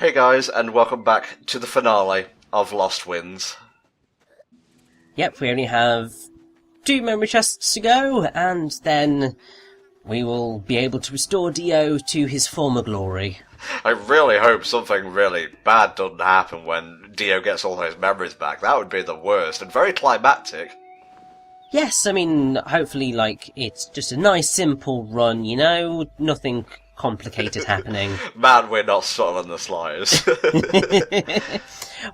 Hey guys, and welcome back to the finale of LostWinds. Yep, we only have 2 memory chests to go, and then we will be able to restore Dio to his former glory. I really hope something really bad doesn't happen when Dio gets all his memories back. That would be the worst, and very climactic. Yes, I mean, hopefully, it's just a nice, simple run, you know? Nothing complicated happening. Man, we're not subtle in the slightest.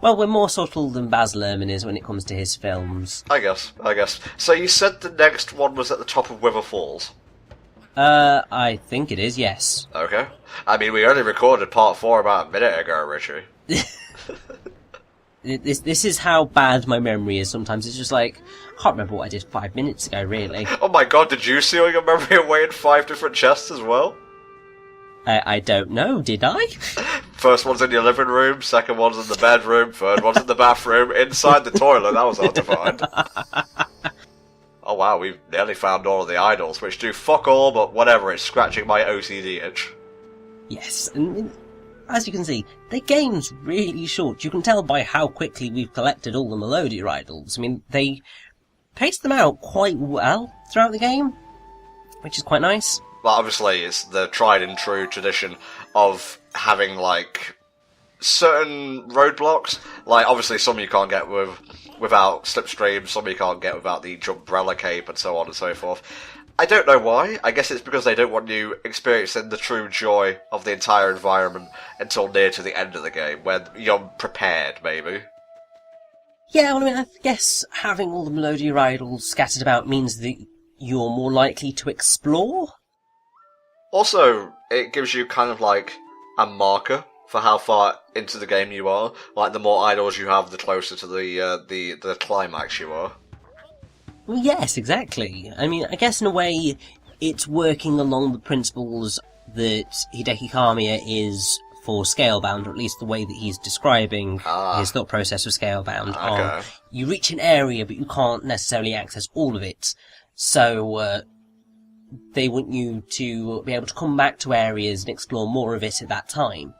Well, we're more subtle than Baz Luhrmann is when it comes to his films. I guess. So you said the next one was at the top of Wither Falls? I think it is, yes. Okay. I mean, we only recorded part 4 about a minute ago, Richie. This is how bad my memory is sometimes. It's just like, I can't remember what I did 5 minutes ago, really. Oh my god, did you seal your memory away in 5 different chests as well? I don't know, did I? First one's in your living room, second one's in the bedroom, third one's in the bathroom, inside the toilet. That was hard to find. Oh wow, we've nearly found all of the idols, which do fuck all, but whatever, it's scratching my OCD itch. Yes, and as you can see, the game's really short. You can tell by how quickly we've collected all the Melodia idols. I mean, they pace them out quite well throughout the game, which is quite nice. Well, obviously, it's the tried and true tradition of having, certain roadblocks. Obviously, some you can't get without Slipstream, some you can't get without the Jumbrella Cape, and so on and so forth. I don't know why. I guess it's because they don't want you experiencing the true joy of the entire environment until near to the end of the game, when you're prepared, maybe. Yeah, well, I mean, I guess having all the Melodia idols scattered about means that you're more likely to explore. Also, it gives you kind of a marker for how far into the game you are. The more idols you have, the closer to the climax you are. Well, yes, exactly. I mean, I guess in a way, it's working along the principles that Hideki Kamiya is for Scalebound, or at least the way that he's describing his thought process of Scalebound. Okay. You reach an area, but you can't necessarily access all of it. So, they want you to be able to come back to areas and explore more of it at that time.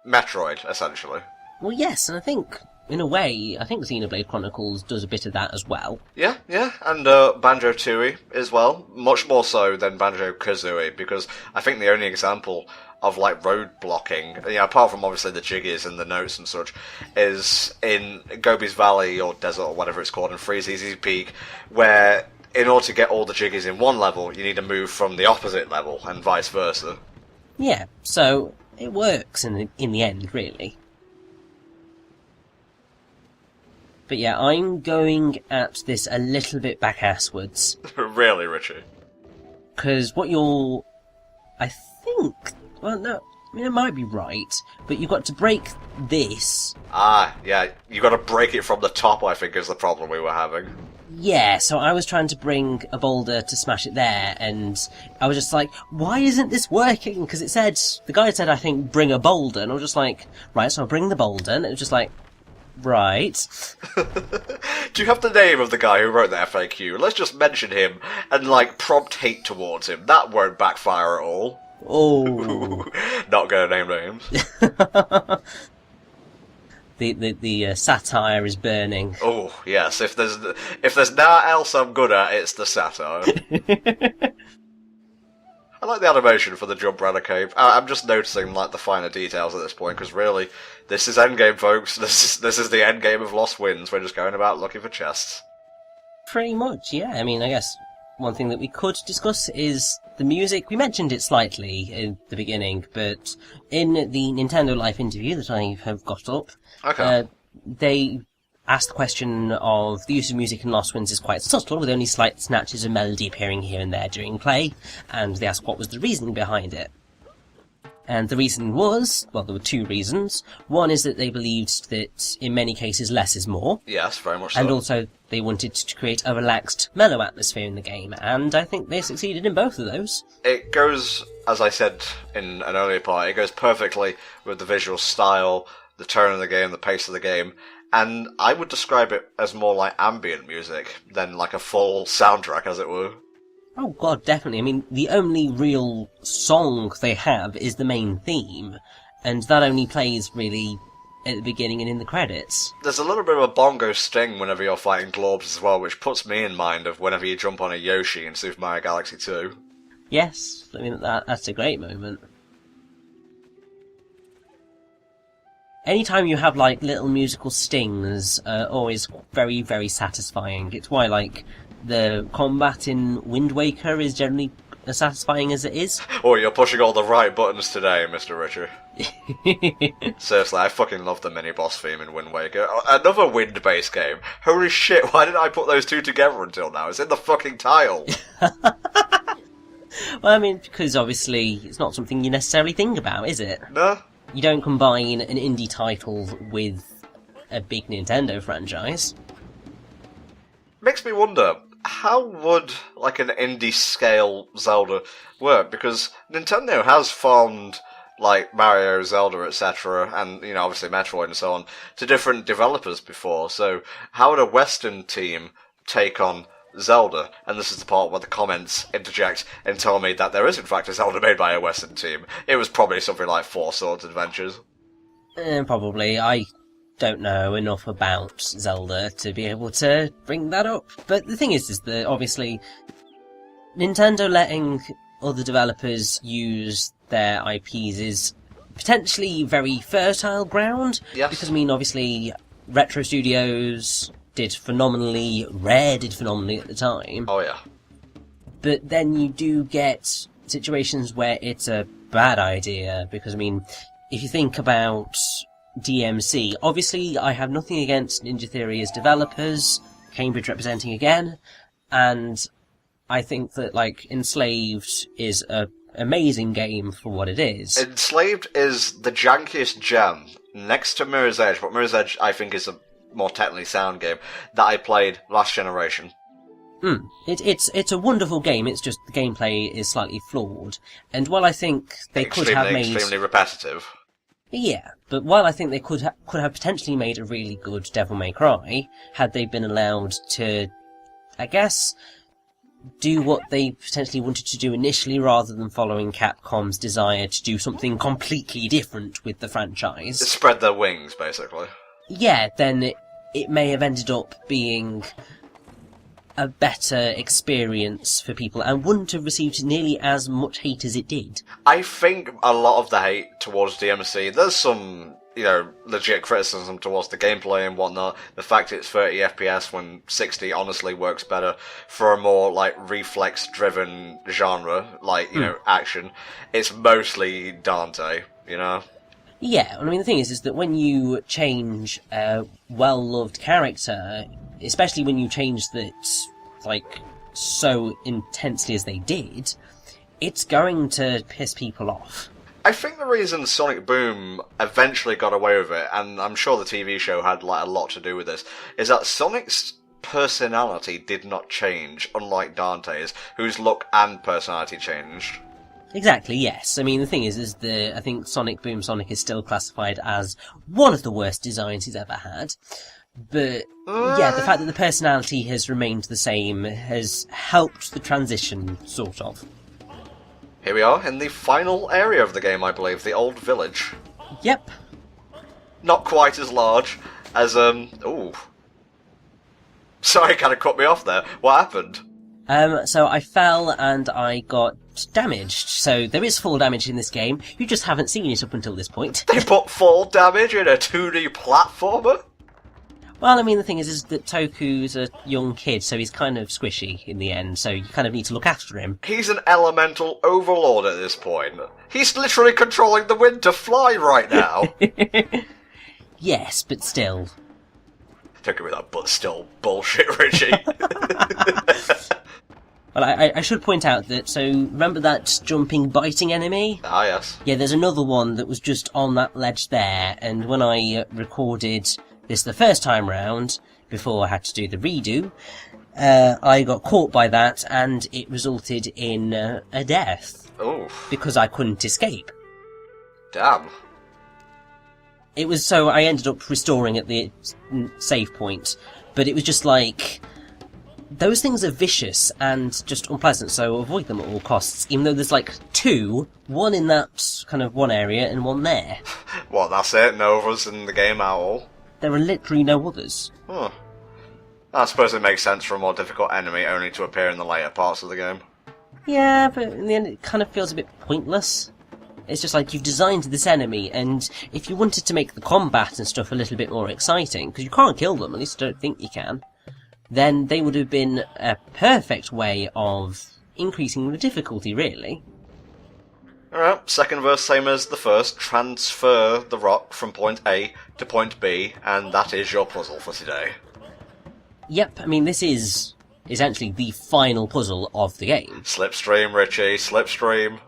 Metroid, essentially. Well, yes, and I think, in a way, Xenoblade Chronicles does a bit of that as well. Yeah, and Banjo-Tooie as well. Much more so than Banjo-Kazooie, because I think the only example of, road blocking, apart from obviously the jiggies and the notes and such, is in Gobi's Valley, or Desert, or whatever it's called, in Freeze Easy Peak, where in order to get all the jiggies in one level, you need to move from the opposite level, and vice versa. Yeah, so it works in the end, really. But yeah, I'm going at this a little bit back-asswards. Really, Richie? Because what you're... I think... Well, no, I mean, it might be right, but you've got to break this. Yeah, you got to break it from the top, I think, is the problem we were having. Yeah, so I was trying to bring a boulder to smash it there, and I was just like, why isn't this working? Because the guy said, I think, bring a boulder, and I was just like, right, so I'll bring the boulder, and it was just like, right. Do you have the name of the guy who wrote the FAQ? Let's just mention him, and, prompt hate towards him. That won't backfire at all. Oh. Not gonna name names. The satire is burning. Oh, yes. If there's nothing else I'm good at, it's the satire. I like the animation for the Jumbrella Cape. I'm just noticing, the finer details at this point, because really, this is endgame, folks. This is the endgame of LostWinds. We're just going about looking for chests. Pretty much, yeah. I mean, I guess one thing that we could discuss is the music. We mentioned it slightly in the beginning, but in the Nintendo Life interview that I have got up, they asked the question of the use of music in LostWinds is quite subtle, with only slight snatches of melody appearing here and there during play, and they asked what was the reasoning behind it. And the reason was, well, there were 2 reasons. One is that they believed that, in many cases, less is more. Yes, very much so. And also, they wanted to create a relaxed, mellow atmosphere in the game, and I think they succeeded in both of those. It goes, as I said in an earlier part, it goes perfectly with the visual style, the tone of the game, the pace of the game, and I would describe it as more like ambient music than a full soundtrack, as it were. Oh god, definitely. I mean, the only real song they have is the main theme, and that only plays really at the beginning and in the credits. There's a little bit of a bongo sting whenever you're fighting globes as well, which puts me in mind of whenever you jump on a Yoshi in Super Mario Galaxy 2. Yes, I mean, that's a great moment. Anytime you have, like, little musical stings are always very, very satisfying. It's why, like, the combat in Wind Waker is generally as satisfying as it is. Oh, you're pushing all the right buttons today, Mr. Richard. Seriously, I fucking love the mini-boss theme in Wind Waker. Another wind-based game. Holy shit, why didn't I put those two together until now? It's in the fucking title. Well, I mean, because obviously it's not something you necessarily think about, is it? No. You don't combine an indie title with a big Nintendo franchise. Makes me wonder, how would, like, an indie-scale Zelda work? Because Nintendo has farmed, like, Mario, Zelda, etc., and, you know, obviously Metroid and so on, to different developers before, so how would a Western team take on Zelda? And this is the part where the comments interject and tell me that there is, in fact, a Zelda made by a Western team. It was probably something like Four Swords Adventures. Probably. I don't know enough about Zelda to be able to bring that up. But the thing is that obviously Nintendo letting other developers use their IPs is potentially very fertile ground. Yes. Because, I mean, obviously Retro Studios did phenomenally, Rare did phenomenally at the time. Oh yeah. But then you do get situations where it's a bad idea, because, I mean, if you think about DMC, obviously I have nothing against Ninja Theory as developers, Cambridge representing again, and I think that, like, Enslaved is a amazing game for what it is. Enslaved is the jankiest gem, next to Mirror's Edge, but Mirror's Edge I think is a more technically sound game, that I played last generation. It's a wonderful game, it's just the gameplay is slightly flawed, and while I think they could have made... Extremely repetitive. Yeah, but while I think they could have potentially made a really good Devil May Cry, had they been allowed to, I guess, do what they potentially wanted to do initially, rather than following Capcom's desire to do something completely different with the franchise. Spread their wings, basically. Yeah, then it may have ended up being a better experience for people and wouldn't have received nearly as much hate as it did. I think a lot of the hate towards DMC, there's some, you know, legit criticism towards the gameplay and whatnot. The fact it's 30 FPS when 60 honestly works better for a more, like, reflex-driven genre, like, you know, action. It's mostly Dante, you know? Yeah, I mean, the thing is that when you change a well-loved character, especially when you change that, like, so intensely as they did, it's going to piss people off. I think the reason Sonic Boom eventually got away with it, and I'm sure the TV show had, like, a lot to do with this, is that Sonic's personality did not change, unlike Dante's, whose look and personality changed. Exactly, yes. I mean, the thing is I think Sonic Boom Sonic is still classified as one of the worst designs he's ever had. But, yeah, the fact that the personality has remained the same has helped the transition, sort of. Here we are, in the final area of the game, I believe, the old village. Yep. Not quite as large as, ooh. Sorry, kind of cut me off there. What happened? So I fell and I got damaged. So there is fall damage in this game. You just haven't seen it up until this point. They put fall damage in a 2D platformer? Well, I mean, the thing is that Toku's a young kid, so he's kind of squishy in the end, so you kind of need to look after him. He's an elemental overlord at this point. He's literally controlling the wind to fly right now. Yes, but still. Don't give me that but still bullshit, Richie. Well, I should point out that, so remember that jumping, biting enemy? Ah, yes. Yeah, there's another one that was just on that ledge there, and when I recorded this the first time round, before I had to do the redo, I got caught by that, and it resulted in a death. Oh. Because I couldn't escape. Damn. It was so I ended up restoring at the save point, but it was just like those things are vicious and just unpleasant, so avoid them at all costs, even though there's like two, one in that kind of one area and one there. What, that's it? No others in the game at all? There are literally no others. Huh. I suppose it makes sense for a more difficult enemy only to appear in the later parts of the game. Yeah, but in the end it kind of feels a bit pointless. It's just like, you've designed this enemy, and if you wanted to make the combat and stuff a little bit more exciting, because you can't kill them, at least I don't think you can, then they would have been a perfect way of increasing the difficulty, really. Alright, second verse same as the first. Transfer the rock from point A to point B, and that is your puzzle for today. Yep, I mean, this is essentially the final puzzle of the game. Slipstream, Richie, slipstream.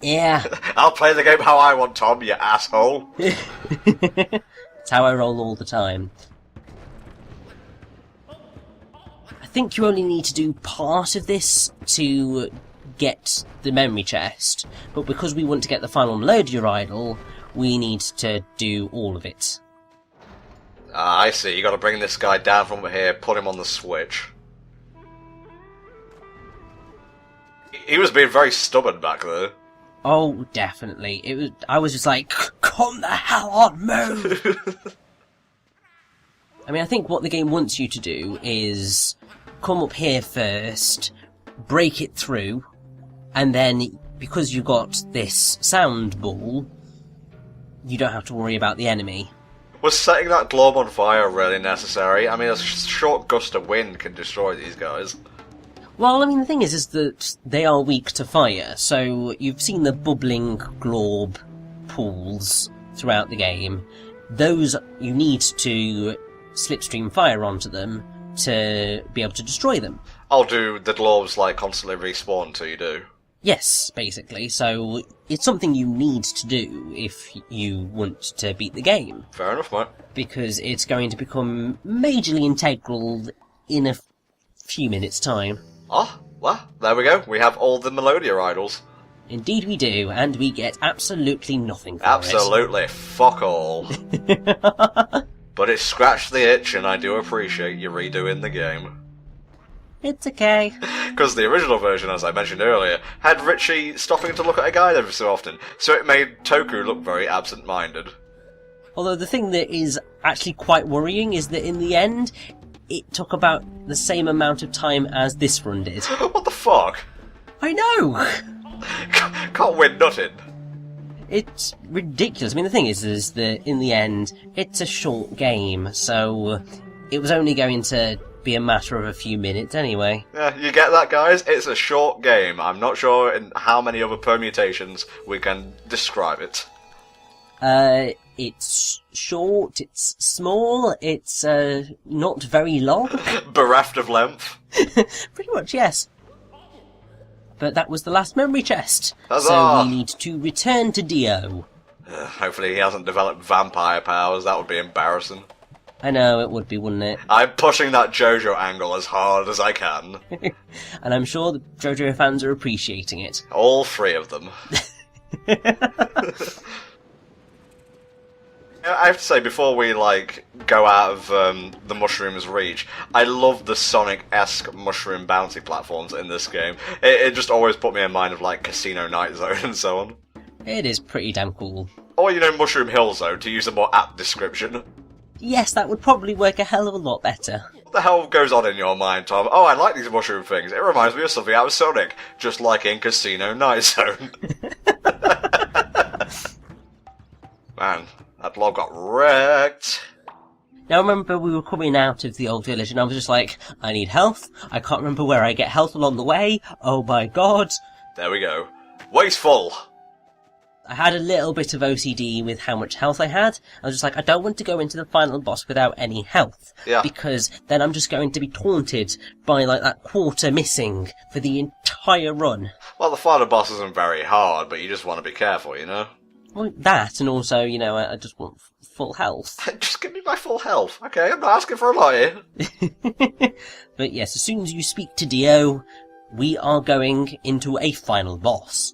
Yeah. I'll play the game how I want, Tom, you asshole. It's how I roll all the time. I think you only need to do part of this to get the memory chest, but because we want to get the final Melodia idol, we need to do all of it. Ah, I see, you gotta bring this guy down from here, put him on the switch. He was being very stubborn back there. Oh, definitely. I was just like, come the hell on, move! I mean, I think what the game wants you to do is come up here first, break it through, and then, because you've got this sound ball, you don't have to worry about the enemy. Was setting that globe on fire really necessary? I mean, a short gust of wind can destroy these guys. Well, I mean, the thing is that they are weak to fire, so you've seen the bubbling globe pools throughout the game. Those, you need to slipstream fire onto them to be able to destroy them. I'll do the globes, like, constantly respawn until you do. Yes, basically, so it's something you need to do if you want to beat the game. Fair enough, mate. Because it's going to become majorly integral in a few minutes' time. Oh, well, there we go. We have all the Melodia idols. Indeed we do, and we get absolutely nothing for Absolutely, fuck all. But it scratched the itch, and I do appreciate you redoing the game. It's okay. Because the original version, as I mentioned earlier, had Richie stopping to look at a guide every so often, so it made Toku look very absent-minded. Although the thing that is actually quite worrying is that in the end, it took about the same amount of time as this run did. What the fuck? I know! Can't win nothing. It's ridiculous. I mean, the thing is that in the end, it's a short game, so it was only going to be a matter of a few minutes anyway. Yeah, you get that, guys? It's a short game. I'm not sure in how many other permutations we can describe it. It's short, it's small, it's, not very long. Bereft of length. Pretty much, yes. But that was the last memory chest. Huzzah! So we need to return to Dio. Hopefully he hasn't developed vampire powers, that would be embarrassing. I know, it would be, wouldn't it? I'm pushing that JoJo angle as hard as I can. And I'm sure the JoJo fans are appreciating it. All three of them. I have to say, before we, go out of the mushroom's reach, I love the Sonic-esque mushroom bouncy platforms in this game. It just always put me in mind of, Casino Night Zone and so on. It is pretty damn cool. Or, Mushroom Hill Zone, to use a more apt description. Yes, that would probably work a hell of a lot better. What the hell goes on in your mind, Tom? Oh, I like these mushroom things. It reminds me of something out of Sonic, just like in Casino Night Zone. Man, that blob got wrecked. Now, I remember we were coming out of the old village and I was just like, I need health. I can't remember where I get health along the way. Oh my god. There we go. Wasteful. I had a little bit of OCD with how much health I had. I was just like, I don't want to go into the final boss without any health. Yeah. Because then I'm just going to be taunted by, that quarter missing for the entire run. Well, the final boss isn't very hard, but you just want to be careful, Well, that, and also, I just want full health. Just give me my full health. Okay, I'm not asking for a lot here. But yes, as soon as you speak to Dio, we are going into a final boss.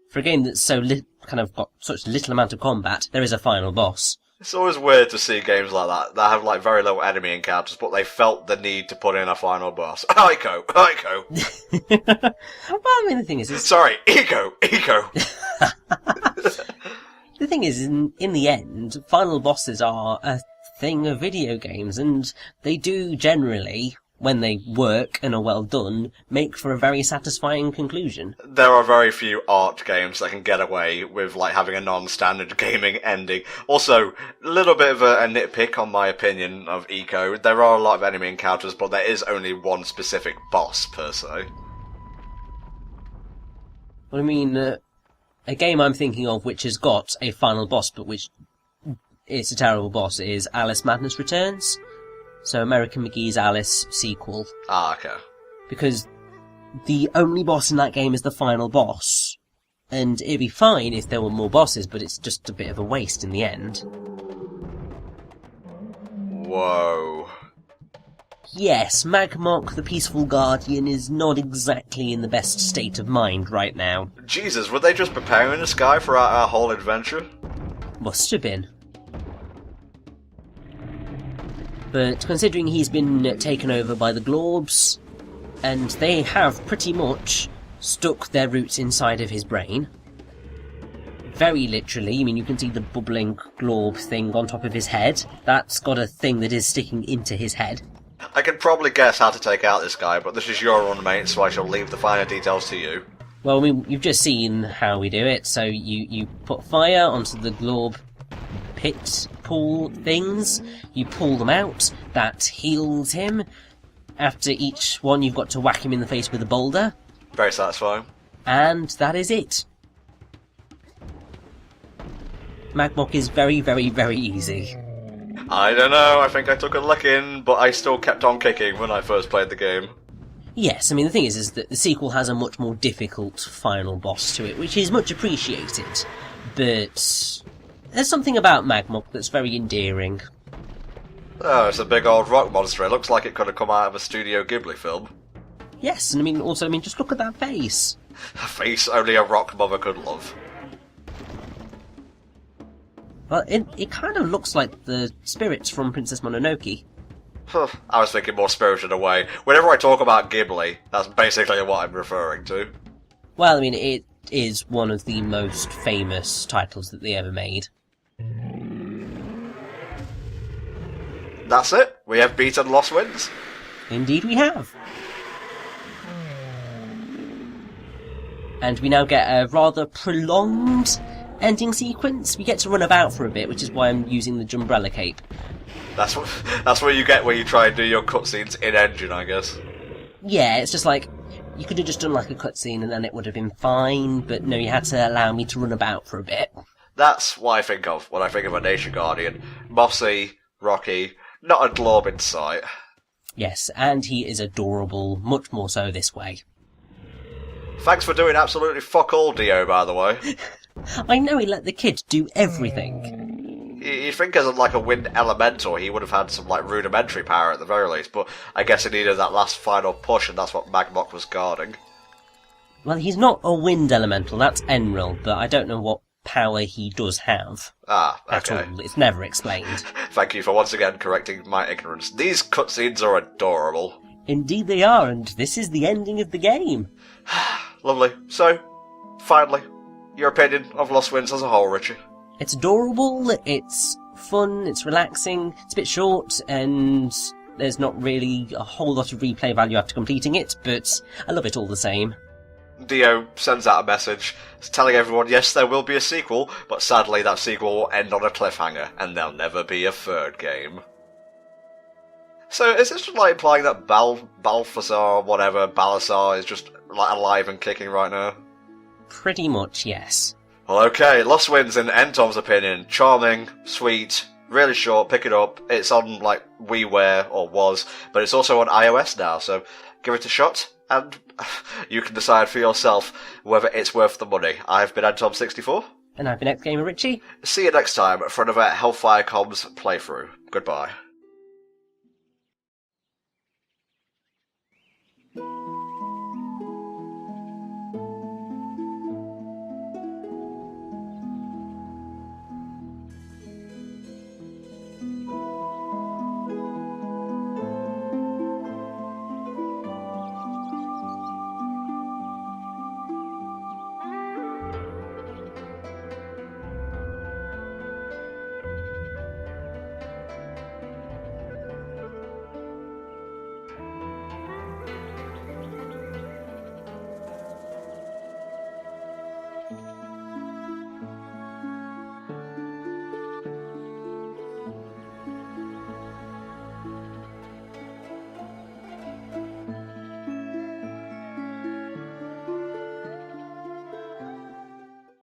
For a game that's got such little amount of combat, there is a final boss. It's always weird to see games like that have like very little enemy encounters, but they felt the need to put in a final boss. Ico. Well, I mean, the thing is... Sorry, Eco. The thing is, in the end, final bosses are a thing of video games, and they do generally, when they work and are well done, make for a very satisfying conclusion. There are very few art games that can get away with like having a non-standard gaming ending. Also, a little bit of a nitpick on my opinion of Eco. There are a lot of enemy encounters, but there is only one specific boss per se. Well, I mean, a game I'm thinking of which has got a final boss, but which it's a terrible boss, is Alice Madness Returns. So American McGee's Alice sequel. Ah, okay. Because the only boss in that game is the final boss. And it'd be fine if there were more bosses, but it's just a bit of a waste in the end. Whoa. Yes, Magmok, the Peaceful Guardian, is not exactly in the best state of mind right now. Jesus, were they just preparing this guy for our whole adventure? Must have been. But considering he's been taken over by the Glorbs, and they have pretty much stuck their roots inside of his brain, very literally, I mean, you can see the bubbling Glorb thing on top of his head. That's got a thing that is sticking into his head. I can probably guess how to take out this guy, but this is your run, mate, so I shall leave the finer details to you. Well, I mean, you've just seen how we do it. So you put fire onto the Glorb pit pool things, you pull them out, that heals him. After each one, you've got to whack him in the face with a boulder. Very satisfying. And that is it. Magmok is very, very, very easy. I don't know, I think I took a licking, but I still kept on kicking when I first played the game. Yes, I mean, the thing is that the sequel has a much more difficult final boss to it, which is much appreciated. But there's something about Magmok that's very endearing. Oh, it's a big old rock monster. It looks like it could have come out of a Studio Ghibli film. Yes, and I mean, just look at that face. A face only a rock mother could love. Well, it kind of looks like the spirits from Princess Mononoke. I was thinking more Spirited Away. Whenever I talk about Ghibli, that's basically what I'm referring to. Well, I mean, it is one of the most famous titles that they ever made. That's it. We have beaten LostWinds. Indeed we have. And we now get a rather prolonged ending sequence. We get to run about for a bit, which is why I'm using the Jumbrella cape. That's what you get when you try and do your cutscenes in-engine, I guess. Yeah, it's just like, you could have just done like a cutscene and then it would have been fine, but no, you had to allow me to run about for a bit. That's what I think of when I think of a Nature Guardian. Mossy, rocky, not a glob in sight. Yes, and he is adorable, much more so this way. Thanks for doing absolutely fuck all, Dio, by the way. I know he let the kid do everything. You'd think as like a wind elemental, he would have had some like rudimentary power at the very least, but I guess he needed that last final push, and that's what Magmok was guarding. Well, he's not a wind elemental, that's Enril, but I don't know what power he does have. Ah, okay. At all. It's never explained. Thank you for once again correcting my ignorance. These cutscenes are adorable. Indeed they are, and this is the ending of the game. Lovely. So, finally, your opinion of LostWinds as a whole, Richie? It's adorable, it's fun, it's relaxing, it's a bit short, and there's not really a whole lot of replay value after completing it, but I love it all the same. Dio sends out a message telling everyone, yes, there will be a sequel, but sadly that sequel will end on a cliffhanger, and there'll never be a third game. So is this just like implying that Balthazar, whatever, Balasar, is just like alive and kicking right now? Pretty much, yes. Well, okay, LostWinds in Entom's opinion, charming, sweet, really short, pick it up. It's on, like, WiiWare, or was, but it's also on iOS now, so give it a shot, and you can decide for yourself whether it's worth the money. I've been Entom64. And I've been X-Gamer Richie. See you next time for another HellfireComms playthrough. Goodbye.